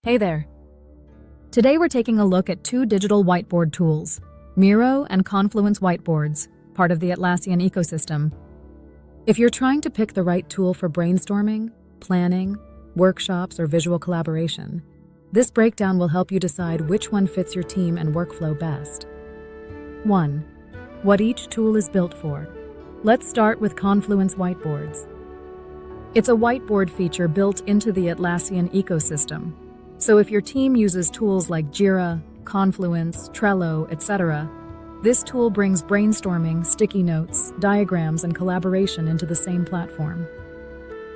Hey there. Today we're taking a look at two digital whiteboard tools, Miro and Confluence Whiteboards, part of the Atlassian ecosystem. If you're trying to pick the right tool for brainstorming, planning, workshops, or visual collaboration, this breakdown will help you decide which one fits your team and workflow best. 1. What each tool is built for. Let's start with Confluence Whiteboards. It's a whiteboard feature built into the Atlassian ecosystem. So if your team uses tools like Jira, Confluence, Trello, etc., this tool brings brainstorming, sticky notes, diagrams, and collaboration into the same platform.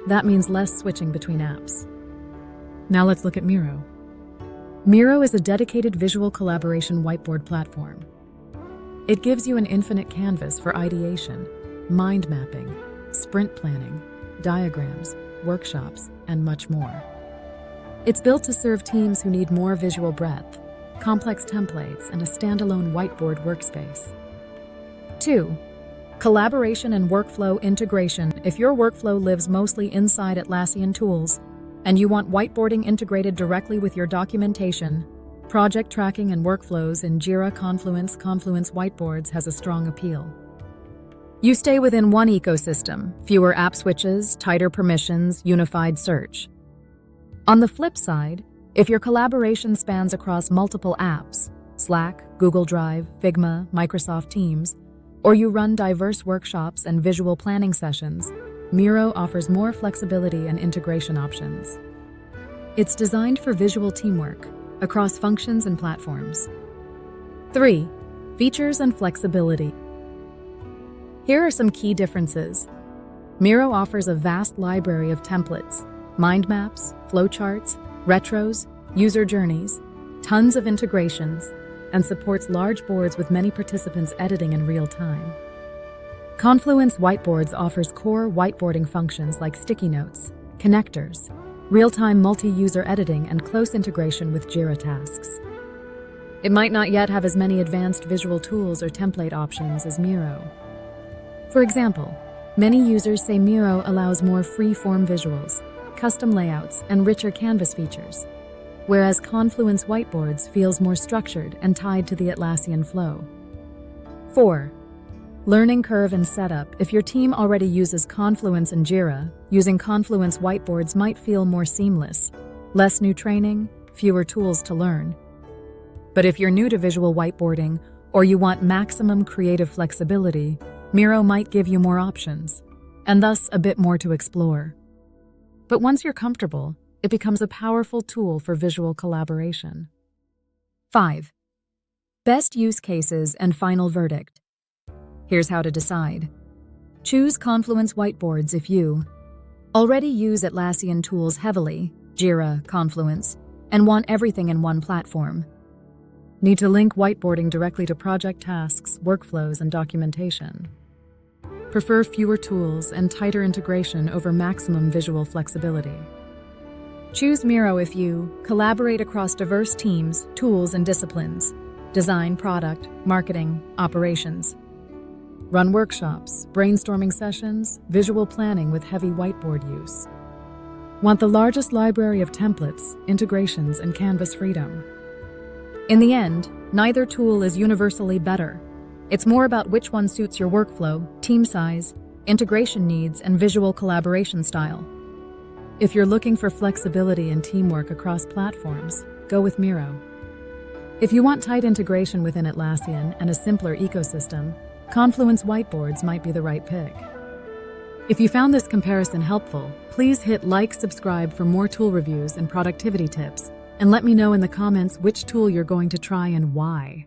That means less switching between apps. Now let's look at Miro. Miro is a dedicated visual collaboration whiteboard platform. It gives you an infinite canvas for ideation, mind mapping, sprint planning, diagrams, workshops, and much more. It's built to serve teams who need more visual breadth, complex templates, and a standalone whiteboard workspace. 2. Collaboration and workflow integration. If your workflow lives mostly inside Atlassian tools, and you want whiteboarding integrated directly with your documentation, project tracking and workflows in Jira, Confluence Whiteboards has a strong appeal. You stay within one ecosystem, fewer app switches, tighter permissions, unified search. On the flip side, if your collaboration spans across multiple apps, Slack, Google Drive, Figma, Microsoft Teams, or you run diverse workshops and visual planning sessions, Miro offers more flexibility and integration options. It's designed for visual teamwork across functions and platforms. 3. Features and flexibility. Here are some key differences. Miro offers a vast library of templates, mind maps, flowcharts, retros, user journeys, tons of integrations, and supports large boards with many participants editing in real time. Confluence Whiteboards offers core whiteboarding functions like sticky notes, connectors, real-time multi-user editing, and close integration with Jira tasks. It might not yet have as many advanced visual tools or template options as Miro. For example, many users say Miro allows more free-form visuals, custom layouts, and richer canvas features, whereas Confluence Whiteboards feels more structured and tied to the Atlassian flow. 4. Learning curve and setup. If your team already uses Confluence and Jira, using Confluence Whiteboards might feel more seamless, less new training, fewer tools to learn. But if you're new to visual whiteboarding or you want maximum creative flexibility, Miro might give you more options, and thus a bit more to explore. But once you're comfortable, it becomes a powerful tool for visual collaboration. 5. Best use cases and final verdict. Here's how to decide. Choose Confluence Whiteboards if you already use Atlassian tools heavily, Jira, Confluence, and want everything in one platform. Need to link whiteboarding directly to project tasks, workflows, and documentation. Prefer fewer tools and tighter integration over maximum visual flexibility. Choose Miro if you collaborate across diverse teams, tools, and disciplines, design, product, marketing, operations. Run workshops, brainstorming sessions, visual planning with heavy whiteboard use. Want the largest library of templates, integrations, and canvas freedom. In the end, neither tool is universally better. It's more about which one suits your workflow, team size, integration needs, and visual collaboration style. If you're looking for flexibility and teamwork across platforms, go with Miro. If you want tight integration within Atlassian and a simpler ecosystem, Confluence Whiteboards might be the right pick. If you found this comparison helpful, please hit like, subscribe for more tool reviews and productivity tips, and let me know in the comments which tool you're going to try and why.